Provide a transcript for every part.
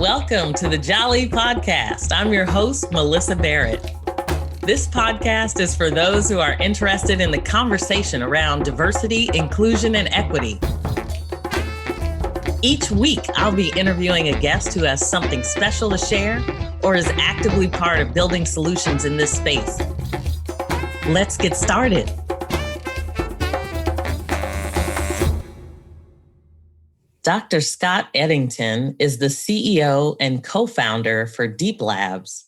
Welcome to the Jali podcast. I'm your host, Melyssa Barrett. This podcast is for those who are interested in the conversation around diversity, inclusion, and equity. Each week, I'll be interviewing a guest who has something special to share or is actively part of building solutions in this space. Let's get started. Dr. Scott Edington is the CEO and co-founder for Deep Labs.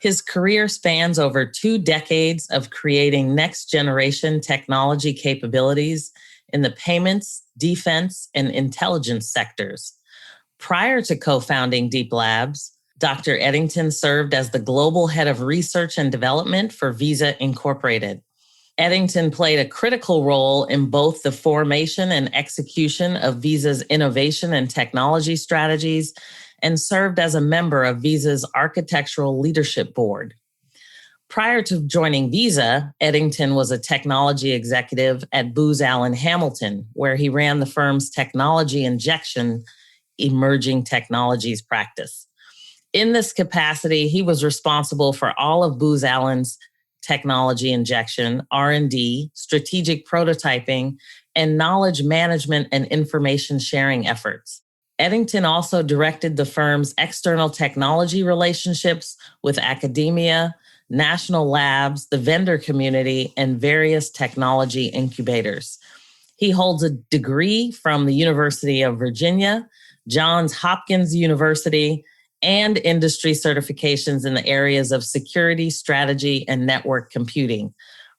His career spans over 2 decades of creating next-generation technology capabilities in the payments, defense, and intelligence sectors. Prior to co-founding Deep Labs, Dr. Edington served as the global head of research and development for Visa Incorporated. Edington played a critical role in both the formation and execution of Visa's innovation and technology strategies and served as a member of Visa's Architectural Leadership Board. Prior to joining Visa, Edington was a technology executive at Booz Allen Hamilton, where he ran the firm's technology injection emerging technologies practice. In this capacity, he was responsible for all of Booz Allen's technology injection, R&D, strategic prototyping, and knowledge management and information sharing efforts. Edington also directed the firm's external technology relationships with academia, national labs, the vendor community, and various technology incubators. He holds a degree from the University of Virginia, Johns Hopkins University, and industry certifications in the areas of security, strategy, and network computing.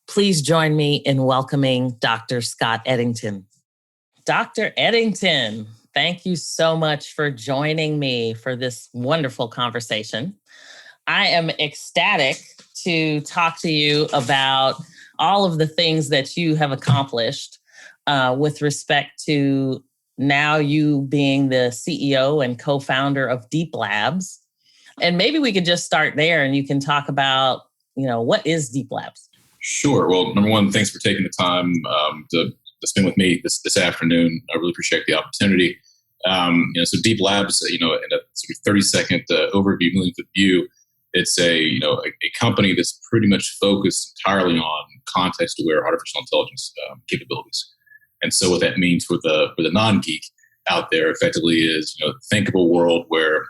Please join me in welcoming Dr. Scott Edington. Dr. Edington, thank you so much for joining me for this wonderful conversation. I am ecstatic to talk to you about all of the things that you have accomplished with respect to now you being the CEO and co-founder of Deep Labs. And maybe we could just start there and you can talk about, what is Deep Labs? Sure. Well, number one, thanks for taking the time to spend with me this afternoon. I really appreciate the opportunity. So Deep Labs, in a sort of 30-second overview, million-foot view, it's a company that's pretty much focused entirely on context-aware artificial intelligence capabilities. And so what that means for the non-geek out there effectively is, think of a world where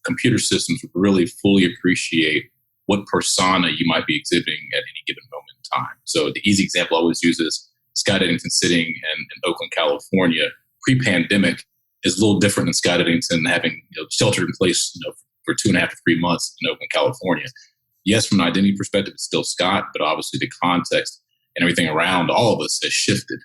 computer systems would really fully appreciate what persona you might be exhibiting at any given moment in time. So the easy example I always use is Scott Edington sitting in Oakland, California, pre-pandemic is a little different than Scott Edington having sheltered in place for 2.5 to 3 months in Oakland, California. Yes, from an identity perspective, it's still Scott, but obviously the context and everything around all of us has shifted.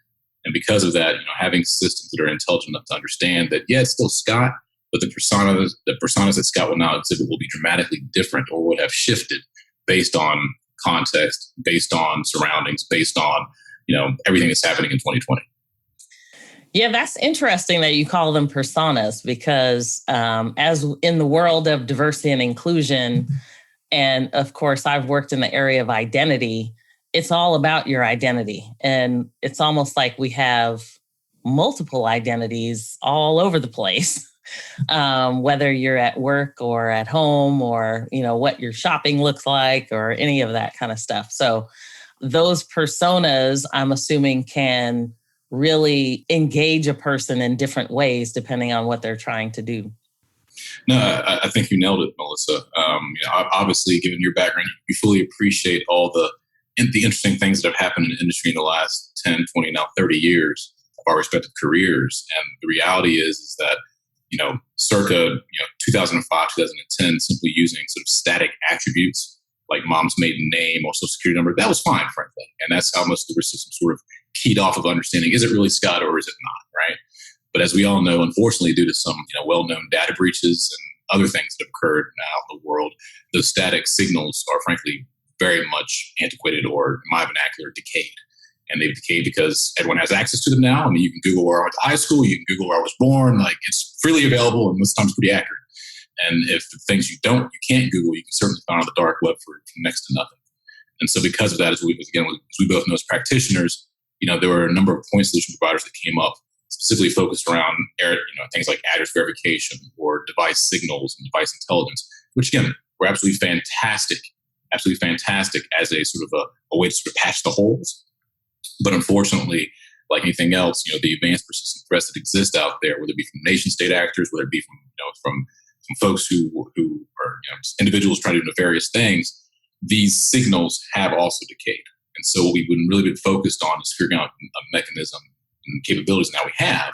And because of that, having systems that are intelligent enough to understand that, it's still Scott, but the personas that Scott will now exhibit will be dramatically different or would have shifted based on context, based on surroundings, based on, everything that's happening in 2020. Yeah, that's interesting that you call them personas because as in the world of diversity and inclusion, and of course, I've worked in the area of identity, it's all about your identity. And it's almost like we have multiple identities all over the place, whether you're at work or at home or, what your shopping looks like or any of that kind of stuff. So those personas, I'm assuming, can really engage a person in different ways depending on what they're trying to do. No, I think you nailed it, Melyssa. Obviously, given your background, you fully appreciate all the interesting things that have happened in the industry in the last 10, 20, now 30 years of our respective careers. And the reality is that, circa 2005, 2010, simply using sort of static attributes like mom's maiden name or social security number, that was fine, frankly. And that's how most of the systems sort of keyed off of understanding, is it really Scott or is it not, right? But as we all know, unfortunately, due to some well-known data breaches and other things that have occurred now in the world, those static signals are frankly very much antiquated or, in my vernacular, decayed. And they've decayed because everyone has access to them now. I mean, you can Google where I went to high school, you can Google where I was born, it's freely available and most times pretty accurate. And if the things you can't Google, you can certainly find on the dark web for next to nothing. And so because of that, as we both know as practitioners, there were a number of point solution providers that came up specifically focused around things like address verification or device signals and device intelligence, which again, were absolutely fantastic as a sort of a way to sort of patch the holes. But unfortunately, like anything else, the advanced persistent threats that exist out there, whether it be from nation state actors, whether it be from folks who are just individuals trying to do nefarious things, these signals have also decayed. And so what we've been really been focused on is figuring out a mechanism and capabilities now we have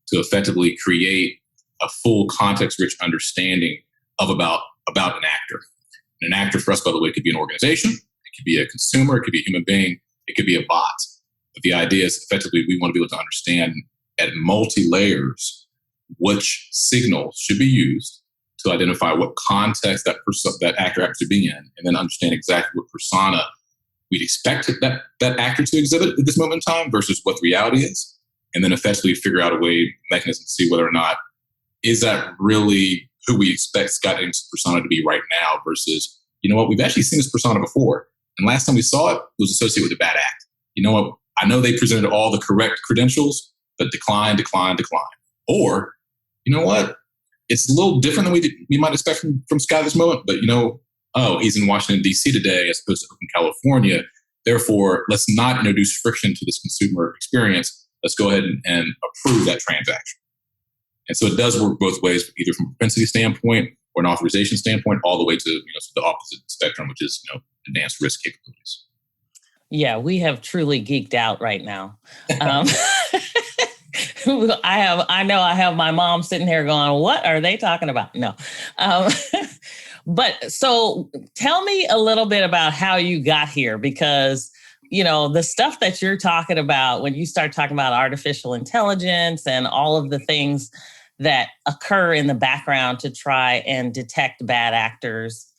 to effectively create a full context-rich understanding of about an actor. And an actor for us, by the way, could be an organization, it could be a consumer, it could be a human being, it could be a bot. But the idea is effectively we want to be able to understand at multi-layers which signals should be used to identify what context that actor happens to be in, and then understand exactly what persona we'd expect that actor to exhibit at this moment in time versus what the reality is, and then effectively figure out a mechanism to see whether or not is that really who we expect Scott Edington's persona to be right now versus, we've actually seen this persona before, and last time we saw it was associated with a bad act. I know they presented all the correct credentials, but decline. Or, it's a little different than we might expect from Scott at this moment, but he's in Washington, D.C. today as opposed to Oakland, California. Therefore, let's not introduce friction to this consumer experience. Let's go ahead and approve that transaction. And so it does work both ways, either from a propensity standpoint or an authorization standpoint, all the way to the opposite spectrum, which is advanced risk capabilities. Yeah, we have truly geeked out right now. I know I have my mom sitting here going, what are they talking about? No. But so tell me a little bit about how you got here, because, the stuff that you're talking about when you start talking about artificial intelligence and all of the things that occur in the background to try and detect bad actors,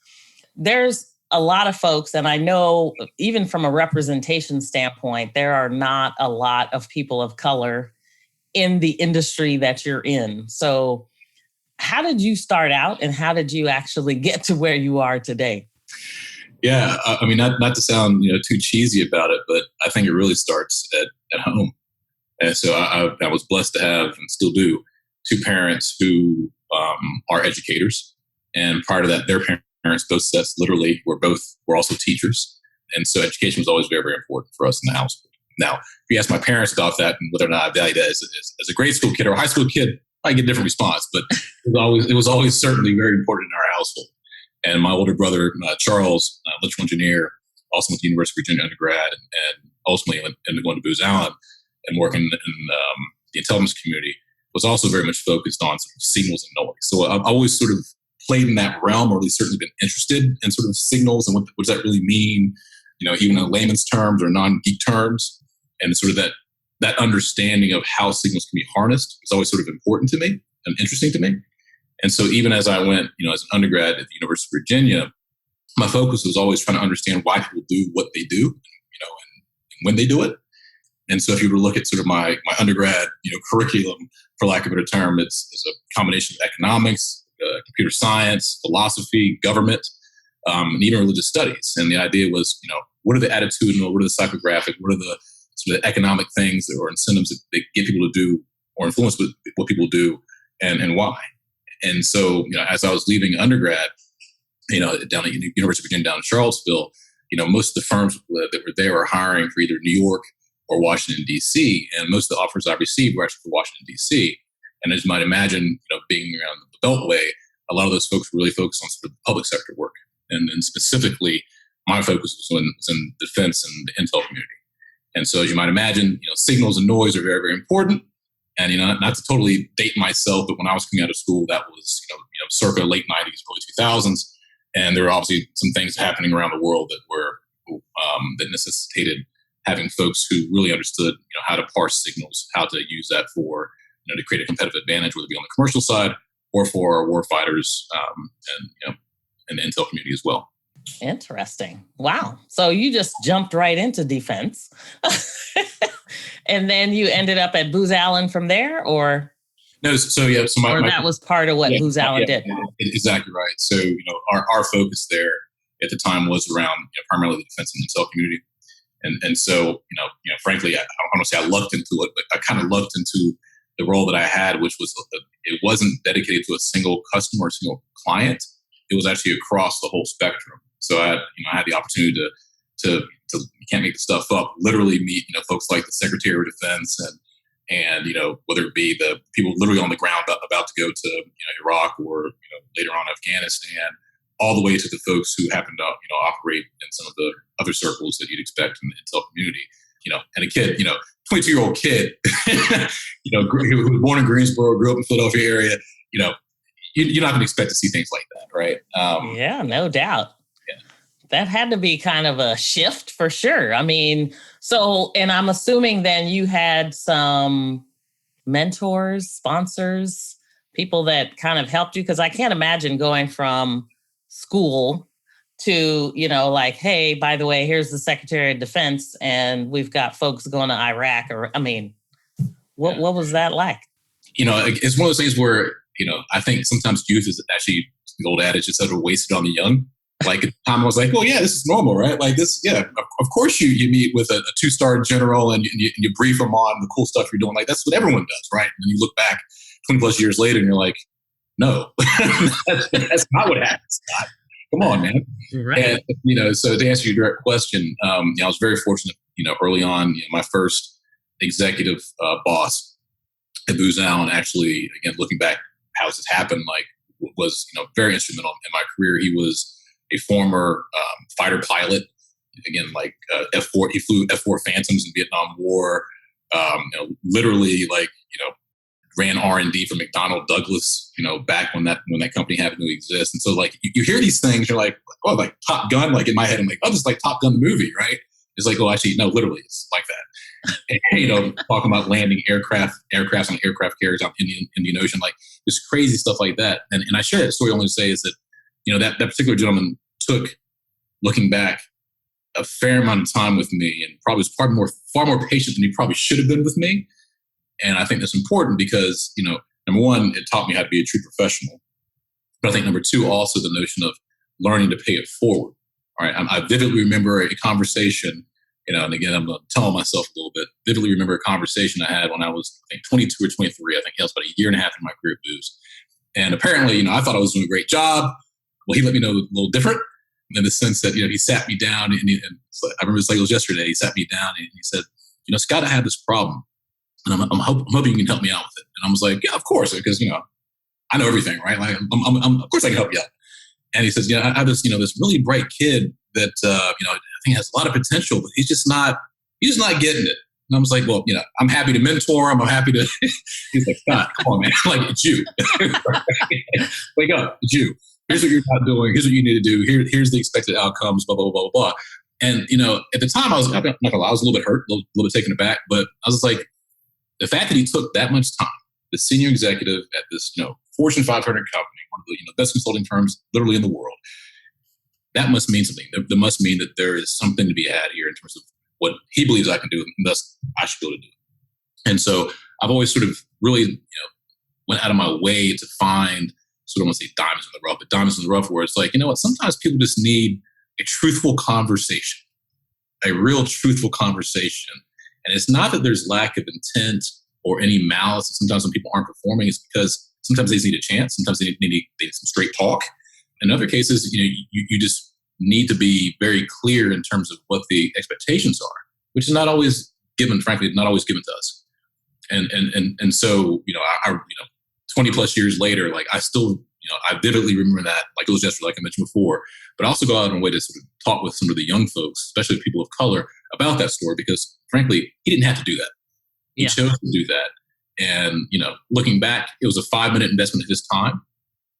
there's a lot of folks, and I know even from a representation standpoint, there are not a lot of people of color in the industry that you're in. So how did you start out and how did you actually get to where you are today? Yeah, I mean, not to sound too cheesy about it, but I think it really starts at home. And so I was blessed to have, and still do, two parents who are educators. And prior to that, their parents, both sets literally were also teachers. And so education was always very, very important for us in the household. Now, if you ask my parents about that and whether or not I valued that as a grade school kid or a high school kid, I get a different response. But it was always certainly very important in our household. And my older brother, Charles, electrical engineer, also went to the University of Virginia undergrad and ultimately ended up going to Booz Allen and working in the intelligence community, was also very much focused on sort of signals and noise. So I've always sort of played in that realm, or at least certainly been interested in sort of signals and what does that really mean, even in layman's terms or non-geek terms. And sort of that understanding of how signals can be harnessed was always sort of important to me and interesting to me. And so even as I went, as an undergrad at the University of Virginia, my focus was always trying to understand why people do what they do, and when they do it. And so if you were to look at sort of my undergrad, curriculum, for lack of a better term, it's a combination of economics, computer science, philosophy, government, and even religious studies. And the idea was, what are the attitudinal, what are the psychographic, what are the sort of economic things or incentives that get people to do or influence what people do and why. And so, as I was leaving undergrad, down at the University of Virginia down in Charlottesville, most of the firms that were there were hiring for either New York or Washington, D.C. And most of the offers I received were actually for Washington, D.C. And as you might imagine, being around the Beltway, a lot of those folks were really focused on sort of the public sector work. And specifically, my focus was in defense and the intel community. And so as you might imagine, signals and noise are very, very important. And, not to totally date myself, but when I was coming out of school, that was, circa late 90s, early 2000s. And there were obviously some things happening around the world that were, that necessitated having folks who really understood, how to parse signals, how to use that for, to create a competitive advantage, whether it be on the commercial side or for our war fighters and the intel community as well. Interesting. Wow. So you just jumped right into defense. And then you ended up at Booz Allen from there, or? No, so yeah. So that was part of what Booz Allen did. Exactly right. So, our focus there at the time was around primarily the defense and intel community. And so, frankly, I don't want to say I lucked into it, but I kind of lucked into the role that I had, which was, it wasn't dedicated to a single customer or single client. It was actually across the whole spectrum. So I had the opportunity to you can't make the stuff up, literally meet, folks like the Secretary of Defense and whether it be the people literally on the ground about to go to Iraq or later on Afghanistan, all the way to the folks who happen to operate in some of the other circles that you'd expect in the intel community. And a kid, 22-year-old kid, who was born in Greensboro, grew up in the Philadelphia area, you're not going to expect to see things like that, right? Yeah, no doubt. That had to be kind of a shift for sure. I mean, and I'm assuming then you had some mentors, sponsors, people that kind of helped you, because I can't imagine going from school to, like, hey, by the way, here's the Secretary of Defense and we've got folks going to Iraq. What was that like? It's one of those things where, I think sometimes youth is actually, the old adage, is sort of wasted on the young. Like at the time I was like, well, yeah, this is normal, right? Like this, yeah, of course you meet with a 2-star general and you brief them on the cool stuff you're doing. Like that's what everyone does, right? And you look back 20 plus years later and you're like, no, that's not what happens. Come on, man. Right. And, so to answer your direct question, I was very fortunate, early on, my first executive boss at Booz Allen, actually, again, looking back, how this happened, was, very instrumental in my career. He was a former fighter pilot, again, F-4, he flew F-4 Phantoms in the Vietnam War, literally ran R&D for McDonnell Douglas, back when that company happened to exist. And so you hear these things, you're like, oh, like Top Gun, in my head, I'm like, oh, this is like Top Gun the movie, right? It's like, oh, actually, no, literally, it's like that. And, talking about landing aircraft on aircraft carriers out in the Indian Ocean, just crazy stuff like that. And I share that story only to say is that, that particular gentleman took, looking back, a fair amount of time with me, and probably was far more patient than he probably should have been with me. And I think that's important because, number one, it taught me how to be a true professional. But I think number two, also the notion of learning to pay it forward. All right. I vividly remember a conversation, and again, I'm going to tell myself a little bit, vividly remember a conversation I had when I was, I think, 22 or 23. I think that was about a year and a half in my career at Booz. And apparently, I thought I was doing a great job. Well, he let me know a little different in the sense that, he sat me down and I remember it was yesterday. He sat me down and he said, Scott, I have this problem. And I'm hoping you can help me out with it. And I was like, yeah, of course, because, I know everything, right? Of course I can help you out. And he says, I have this, this really bright kid that, I think has a lot of potential, but he's just not getting it. And I was like, well, I'm happy to mentor him. I'm happy to, he's like, Scott, come on, man. It's you. Wake up, it's you. Here's what you're not doing. Here's what you need to do. Here's the expected outcomes, blah, blah, blah, blah, blah. And, at the time I was, I'm not gonna lie, I was a little bit hurt, a little bit taken aback, but I was like, the fact that he took that much time, the senior executive at this, Fortune 500 company, one of the best consulting firms literally in the world, that must mean something. That must mean that there is something to be had here in terms of what he believes I can do, and thus I should be able to do it. And so I've always sort of really, went out of my way to find, sort of, I want to say diamonds in the rough, but diamonds in the rough, where it's like, sometimes people just need a truthful conversation, a real truthful conversation. And it's not that there's lack of intent or any malice. Sometimes when people aren't performing, it's because sometimes they just need a chance. Sometimes they need some straight talk. In other cases, you just need to be very clear in terms of what the expectations are, which is not always given, frankly, not always given to us. And so, I 20 plus years later, I still, I vividly remember that, it was yesterday, like I mentioned before, but I also go out of my way to sort of talk with some of the young folks, especially people of color, about that story, because frankly, he didn't have to do that. He chose to do that. And, looking back, it was a 5-minute investment of his time,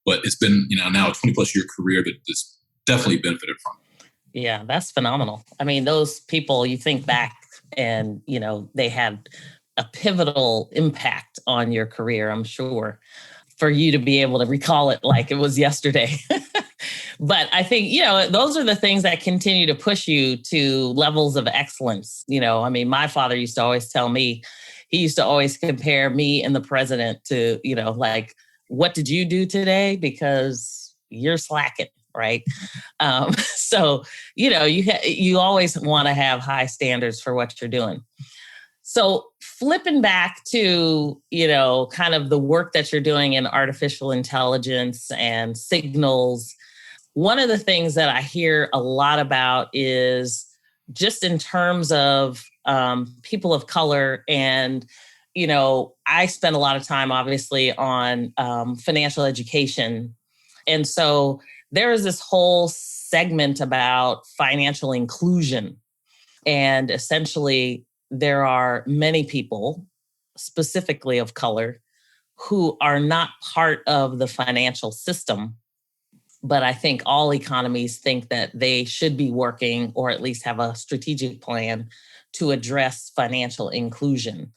but it's been, now a 20 plus year career that just definitely benefited from. Yeah, that's phenomenal. I mean, those people, you think back and, they had a pivotal impact on your career, I'm sure, for you to be able to recall it like it was yesterday. But I think, those are the things that continue to push you to levels of excellence. My father used to always tell me, he used to always compare me and the president to, what did you do today? Because you're slacking, right? So, you always want to have high standards for what you're doing. So flipping back to, kind of the work that you're doing in artificial intelligence and signals, one of the things that I hear a lot about is just in terms of people of color. And, I spend a lot of time, obviously, on financial education. And so there is this whole segment about financial inclusion. And essentially, there are many people, specifically of color, who are not part of the financial system. But I think all economies think that they should be working or at least have a strategic plan to address financial inclusion.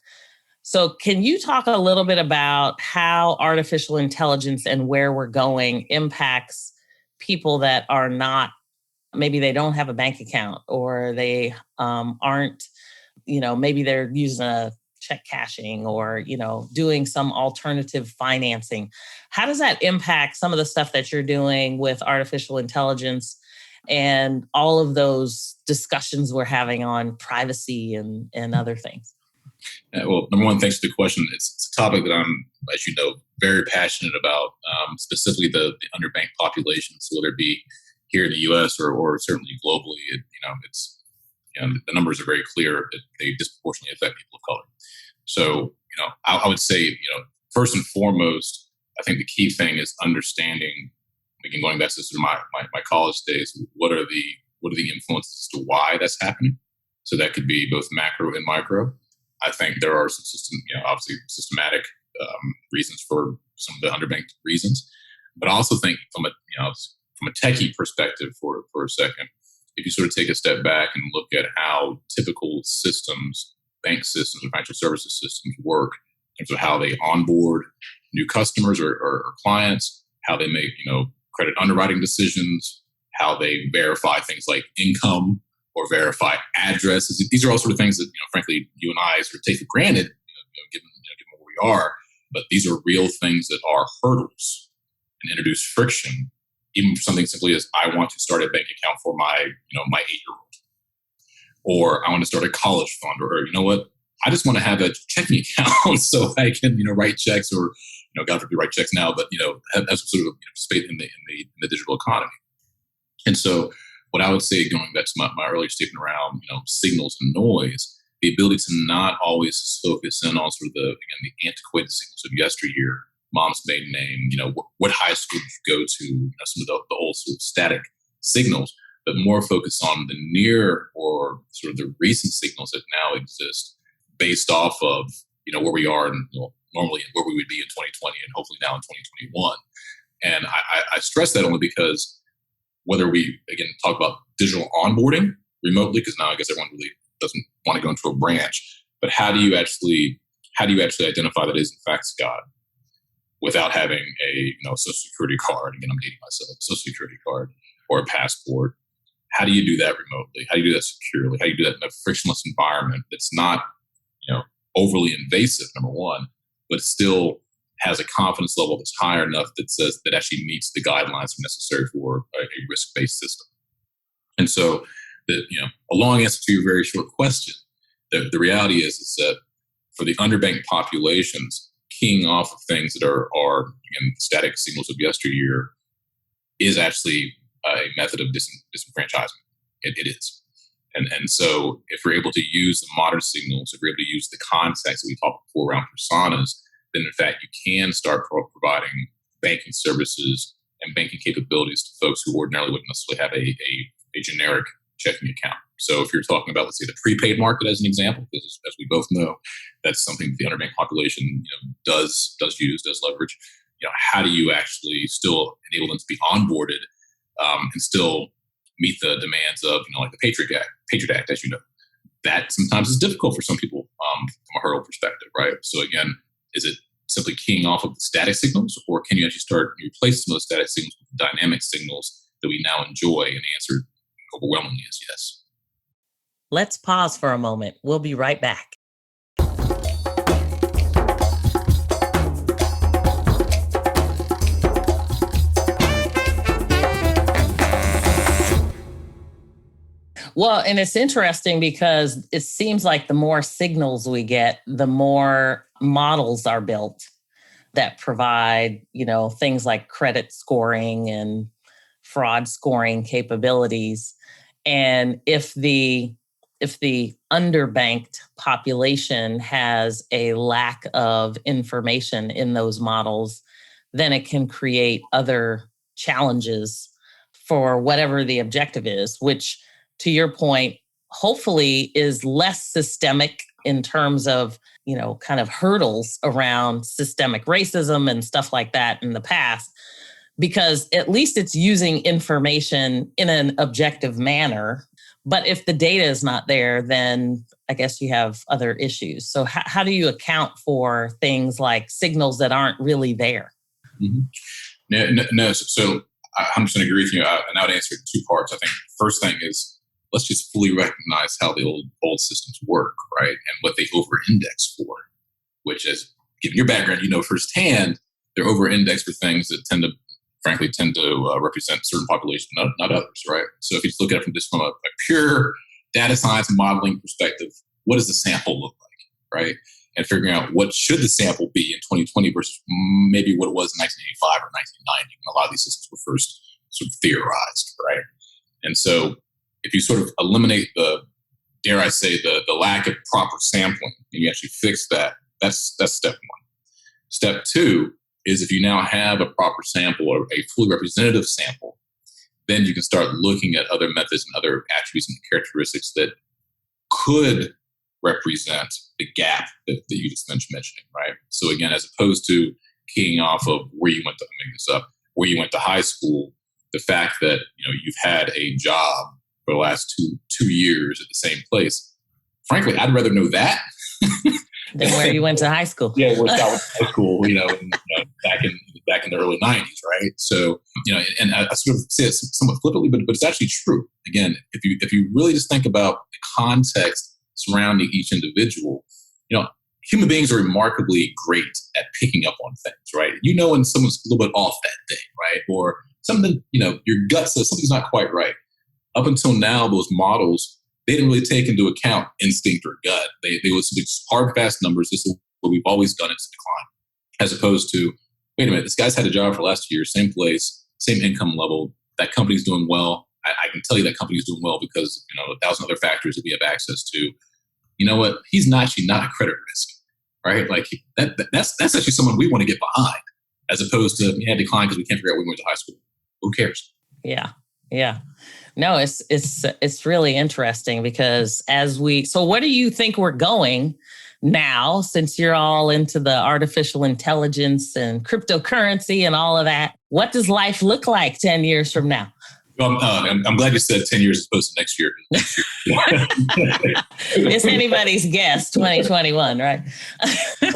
So, can you talk a little bit about how artificial intelligence and where we're going impacts people that are not, maybe they don't have a bank account or they aren't, maybe they're using a check cashing or, doing some alternative financing. How does that impact some of the stuff that you're doing with artificial intelligence and all of those discussions we're having on privacy and other things? Well, number one, thanks for the question. It's a topic that I'm, as you know, very passionate about, specifically the underbanked population. So whether it be here in the U.S. or certainly globally, the numbers are very clear that they disproportionately affect people of color. So, I would say, first and foremost, I think the key thing is understanding, again, going back to my college days, what are the influences to why that's happening? So that could be both macro and micro. I think there are some obviously systematic reasons for some of the underbanked reasons, but I also think from a techie perspective for a second, if you sort of take a step back and look at how typical systems, bank systems, or financial services systems work in terms of how they onboard new customers or clients, how they make credit underwriting decisions, how they verify things like income or verify addresses. These are all sort of things that, frankly, you and I sort of take for granted, given where we are. But these are real things that are hurdles and introduce friction, even for something simply as I want to start a bank account for my 8-year-old, or I want to start a college fund, or you know what, I just want to have a checking account so I can write checks, or God forbid write checks now, but have some sort of space in the digital economy. And so, what I would say, going back to my earlier statement around signals and noise, the ability to not always focus in on sort of the antiquated signals of yesteryear, mom's maiden name, what high school did you go to, some of the old sort of static signals, but more focus on the near or sort of the recent signals that now exist based off of where we are and normally where we would be in 2020 and hopefully now in 2021. And I stress that only because whether we, again, talk about digital onboarding remotely, because now I guess everyone really doesn't want to go into a branch, but how do you actually identify that is in fact Scott without having a social security card? Again, I'm dating myself, social security card or a passport. How do you do that remotely? How do you do that securely? How do you do that in a frictionless environment that's not overly invasive, number one, but still has a confidence level that's higher enough that actually meets the guidelines necessary for a risk-based system? And so, a long answer to your very short question, the reality is that for the underbanked populations, keying off of things that are again, static signals of yesteryear is actually a method of disenfranchisement. It is. And so if we're able to use the modern signals, if we're able to use the context that we talked before around personas, then in fact you can start providing banking services and banking capabilities to folks who ordinarily wouldn't necessarily have a generic checking account. So if you're talking about, let's say, the prepaid market as an example, because as we both know, that's something the underbanked population does leverage. How do you actually still enable them to be onboarded and still meet the demands of like the Patriot Act, as you know? That sometimes is difficult for some people from a hurdle perspective, right? So again, is it simply keying off of the static signals, or can you actually start replacing some of those static signals with dynamic signals that we now enjoy? And the answer overwhelmingly is yes. Let's pause for a moment. We'll be right back. Well, and it's interesting because it seems like the more signals we get, the more models are built that provide, things like credit scoring and fraud scoring capabilities. And if the underbanked population has a lack of information in those models, then it can create other challenges for whatever the objective is, which, to your point, hopefully is less systemic in terms of, kind of hurdles around systemic racism and stuff like that in the past, because at least it's using information in an objective manner. But if the data is not there, then I guess you have other issues. So how do you account for things like signals that aren't really there? Mm-hmm. No. So I'm just going to agree with you. And I would answer it in two parts. I think the first thing is, let's just fully recognize how the old systems work, right? And what they over-index for, which is, given your background, firsthand, they're over-indexed for things that tend to represent certain populations, not others, right? So if you just look at it from a pure data science modeling perspective, what does the sample look like, right? And figuring out what should the sample be in 2020 versus maybe what it was in 1985 or 1990, when a lot of these systems were first sort of theorized, right? And so if you sort of eliminate the lack of proper sampling and you actually fix that, that's step one. Step two is, if you now have a proper sample or a fully representative sample, then you can start looking at other methods and other attributes and characteristics that could represent the gap that you just mentioning, right? So again, as opposed to keying off of where you went to high school, the fact that you've had a job for the last two years at the same place, frankly, I'd rather know that than where you went to high school. Yeah, where I went to high school, back in the early 90s, right? So, and I sort of say it somewhat flippantly, but it's actually true. Again, if you really just think about the context surrounding each individual, human beings are remarkably great at picking up on things, right? When someone's a little bit off that day, right? Or something, your gut says something's not quite right. Up until now, those models, they didn't really take into account instinct or gut. They would say hard, fast numbers. This is what we've always done. It's decline. As opposed to, wait a minute, this guy's had a job for the last year, same place, same income level. That company's doing well. I can tell you that company's doing well because, 1,000 other factors that we have access to. You know what? He's actually not a credit risk, right? Like that's actually someone we want to get behind, as opposed to decline because we can't figure out where we went to high school. Who cares? Yeah. No, it's really interesting because so where do you think we're going now, since you're all into the artificial intelligence and cryptocurrency and all of that? What does life look like 10 years from now? Well, I'm glad you said 10 years as opposed to next year. It's anybody's guess, 2021, right? I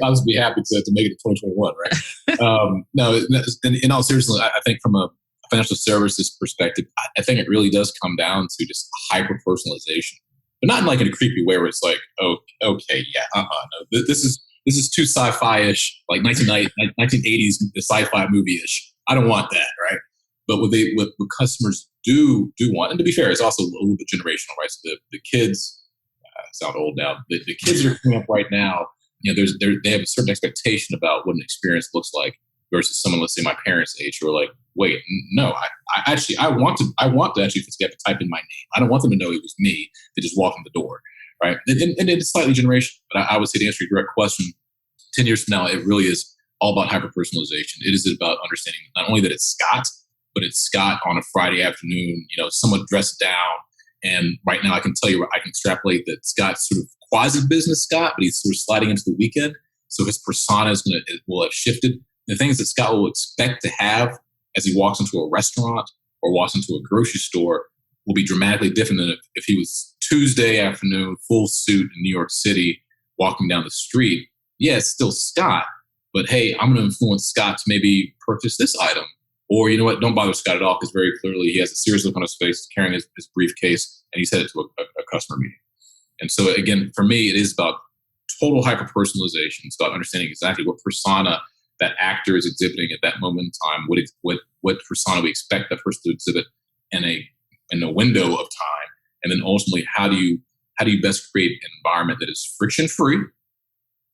would be happy to make it to 2021, right? No, in all seriousness, I think from a financial services perspective, I think it really does come down to just hyper personalization, but not in like in a creepy way where it's like, oh, okay, yeah, no, this is too sci-fi-ish, like 1980s sci-fi movie-ish. I don't want that, right? But what customers do want, and to be fair, it's also a little bit generational, right? So the kids sound old now. The kids that are coming up right now, they have a certain expectation about what an experience looks like versus someone, let's say my parents' age, who are like, wait, no, I want to actually have to type in my name. I don't want them to know it was me that just walked in the door, right? And it's slightly generational, but I would say, to answer your direct question, 10 years from now, it really is all about hyper-personalization. It is about understanding not only that it's Scott, but it's Scott on a Friday afternoon, somewhat dressed down. And right now I can tell you, I can extrapolate that Scott's sort of quasi-business Scott, but he's sort of sliding into the weekend. So his persona will have shifted. The things that Scott will expect to have as he walks into a restaurant or walks into a grocery store will be dramatically different than if he was Tuesday afternoon, full suit in New York City, walking down the street. Yeah, it's still Scott, but hey, I'm going to influence Scott to maybe purchase this item. Or, you know what, don't bother Scott at all, because very clearly he has a serious look on his face, carrying his briefcase, and he's headed to a customer meeting. And so, again, for me, it is about total hyper-personalization. It's about understanding exactly what persona that actor is exhibiting at that moment in time, what persona we expect that person to exhibit in a window of time, And then ultimately, how do you best create an environment that is friction free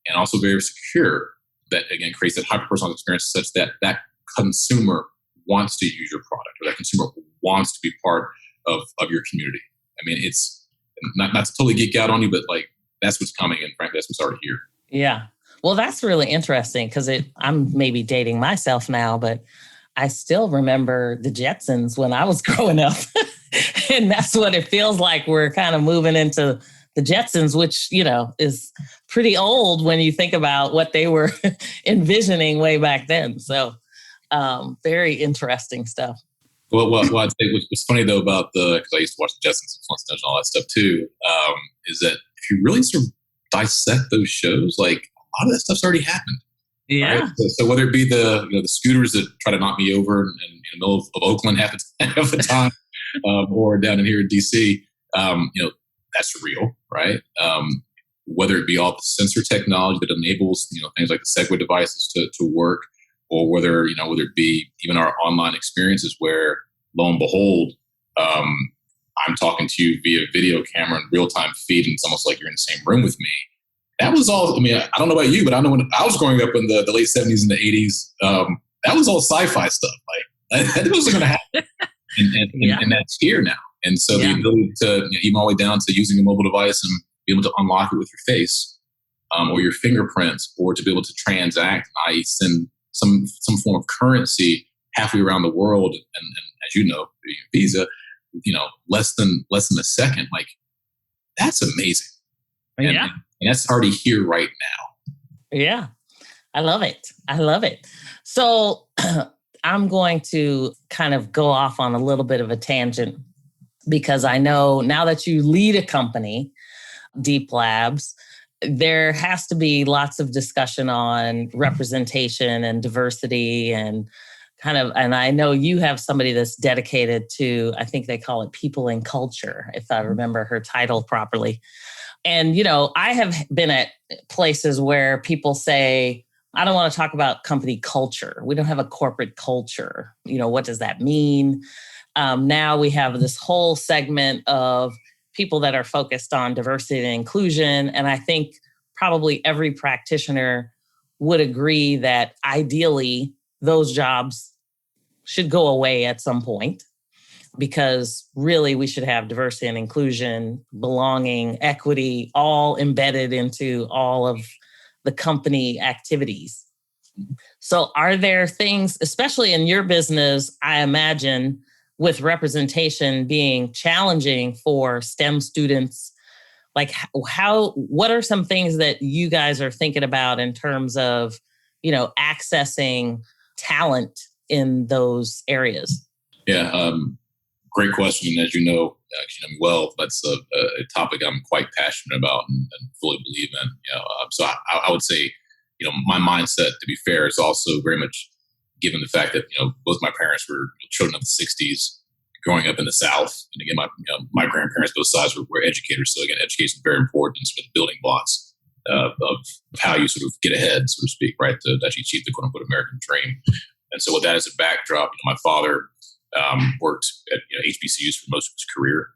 and also very secure, that again creates that hyper personalized experience such that that consumer wants to use your product, or that consumer wants to be part of your community. I mean, it's not to totally geek out on you, but like that's what's coming, and frankly, that's what's already here. Yeah. Well, that's really interesting because I'm maybe dating myself now, but I still remember the Jetsons when I was growing up. And that's what it feels like. We're kind of moving into the Jetsons, which, is pretty old when you think about what they were envisioning way back then. So very interesting stuff. Well, I'd say what's funny though about because I used to watch the Jetsons and Flintstones and all that stuff too, is that if you really sort of dissect those shows, like a lot of that stuff's already happened. Yeah. Right? So whether it be the scooters that try to knock me over in the middle of Oakland half the time, or down in here in DC, that's real, right? Whether it be all the sensor technology that enables things like the Segway devices to work, or whether it be even our online experiences where, lo and behold, I'm talking to you via video camera and real time feed, and it's almost like you're in the same room with me. That was all. I mean, I don't know about you, but I know when I was growing up in the late 70s and the 80s, that was all sci-fi stuff. Like that wasn't going to happen, and that's here now. And so the ability to even all the way down to using a mobile device and be able to unlock it with your face, or your fingerprints, or to be able to transact, i.e., send some form of currency halfway around the world, and as you know, Visa, less than a second. Like that's amazing. And that's already here right now. Yeah. I love it. So I'm going to kind of go off on a little bit of a tangent, because I know now that you lead a company, Deep Labs, there has to be lots of discussion on representation and diversity and and I know you have somebody that's dedicated to, I think they call it people and culture, if I remember her title properly. And, I have been at places where people say, I don't want to talk about company culture. We don't have a corporate culture. What does that mean? Now we have this whole segment of people that are focused on diversity and inclusion. And I think probably every practitioner would agree that ideally those jobs should go away at some point, because really we should have diversity and inclusion, belonging, equity, all embedded into all of the company activities. So are there things, especially in your business, I imagine, with representation being challenging for STEM students, like what are some things that you guys are thinking about in terms of, accessing talent in those areas? Yeah, great question. As you know me well, that's a topic I'm quite passionate about and fully believe in. So I would say, my mindset, to be fair, is also very much given the fact that both my parents were children of the '60s, growing up in the South, and again, my grandparents, both sides, were educators. So again, education is very important, and sort of the building blocks of how you sort of get ahead, so to speak, right, to actually achieve the quote unquote American dream. And so with that as a backdrop, my father worked at HBCUs for most of his career.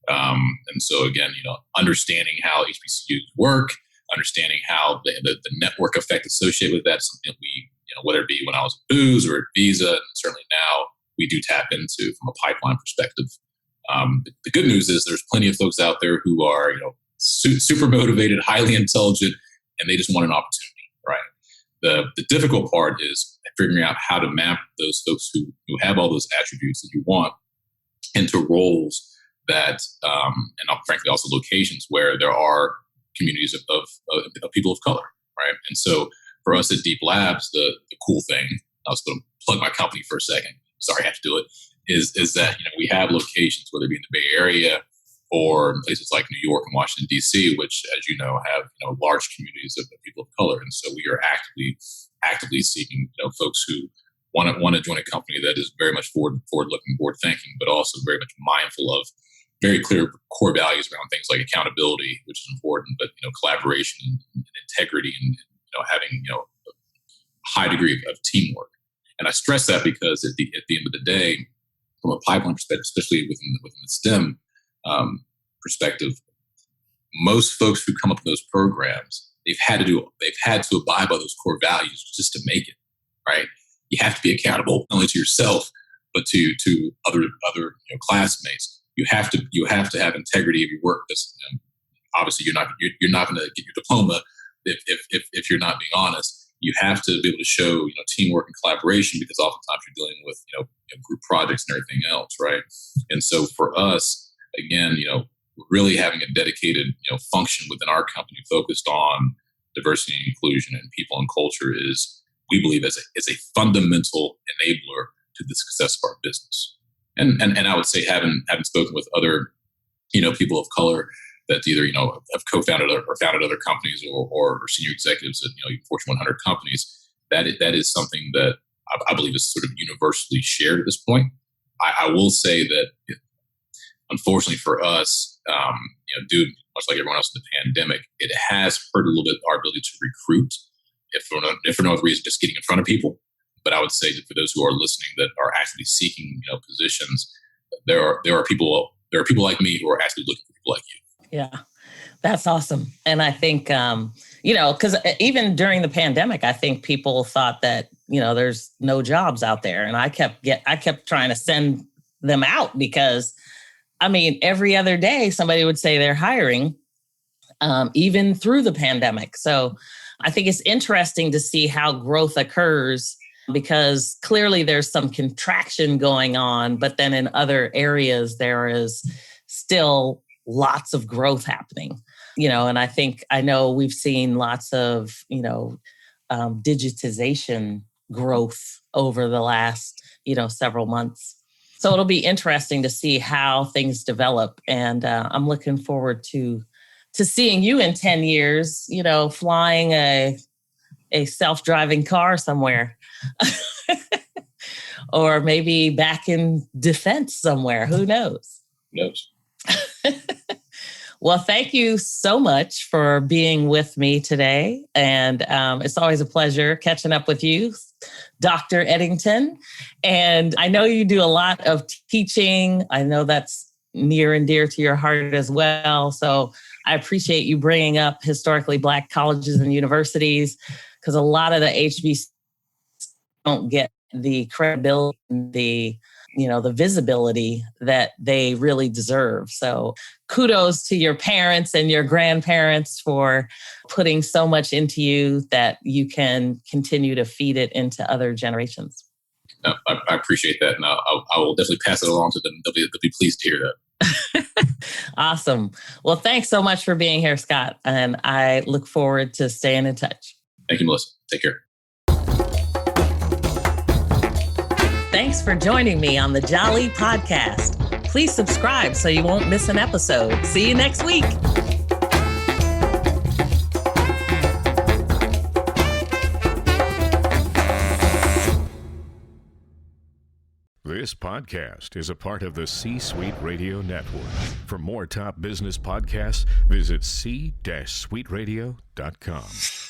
And so again, understanding how HBCUs work, understanding how the network effect associated with that, something that we, whether it be when I was at Booz or at Visa, and certainly now we do tap into from a pipeline perspective. The good news is there's plenty of folks out there who are, super motivated, highly intelligent, and they just want an opportunity, right? The difficult part is figuring out how to map those folks who have all those attributes that you want into roles that, and frankly also locations where there are communities of people of color, right? And so for us at Deep Labs, the cool thing, I was going to plug my company for a second, sorry I have to do it, is that we have locations, whether it be in the Bay Area or in places like New York and Washington, D.C., which, as you know, have large communities of people of color. And so we are actively seeking folks who want to join a company that is very much forward-looking, forward-thinking, but also very much mindful of very clear core values around things like accountability, which is important, but collaboration and integrity, and having a high degree of teamwork. And I stress that because at the end of the day, from a pipeline perspective, especially within the STEM perspective, most folks who come up with those programs, they've had to abide by those core values just to make it, right? You have to be accountable not only to yourself, but to other classmates. You have to have integrity of your work. That's, obviously you're not going to get your diploma if you're not being honest. You have to be able to show teamwork and collaboration, because oftentimes you're dealing with group projects and everything else, right? And so for us, again, really having a dedicated function within our company focused on diversity and inclusion and people and culture is, we believe, as a fundamental enabler to the success of our business. And I would say, having spoken with other people of color that either have co-founded or founded other companies or senior executives at Fortune 100 companies, that is something that I believe is sort of universally shared at this point. I will say that, unfortunately for us, due much like everyone else in the pandemic, it has hurt a little bit our ability to recruit, if for no other reason, just getting in front of people. But I would say that for those who are listening that are actually seeking positions, there are people like me who are actually looking for people like you. Yeah, that's awesome. And I think, because even during the pandemic, I think people thought that, there's no jobs out there. And I kept trying to send them out because, every other day somebody would say they're hiring, even through the pandemic. So I think it's interesting to see how growth occurs, because clearly there's some contraction going on, but then in other areas there is still lots of growth happening, and I know we've seen lots of, digitization growth over the last, several months. So it'll be interesting to see how things develop. And I'm looking forward to seeing you in 10 years, flying a self-driving car somewhere or maybe back in defense somewhere. Who knows? Who knows? Well, thank you so much for being with me today. And it's always a pleasure catching up with you, Dr. Edington. And I know you do a lot of teaching. I know that's near and dear to your heart as well. So I appreciate you bringing up historically Black colleges and universities, because a lot of the HBCUs don't get the credibility, the visibility that they really deserve. So kudos to your parents and your grandparents for putting so much into you that you can continue to feed it into other generations. No, I appreciate that. And I will definitely pass it along to them. They'll be pleased to hear that. Awesome. Well, thanks so much for being here, Scott. And I look forward to staying in touch. Thank you, Melyssa. Take care. Thanks for joining me on the Jali podcast. Please subscribe so you won't miss an episode. See you next week. This podcast is a part of the C-Suite Radio Network. For more top business podcasts, visit c-suiteradio.com.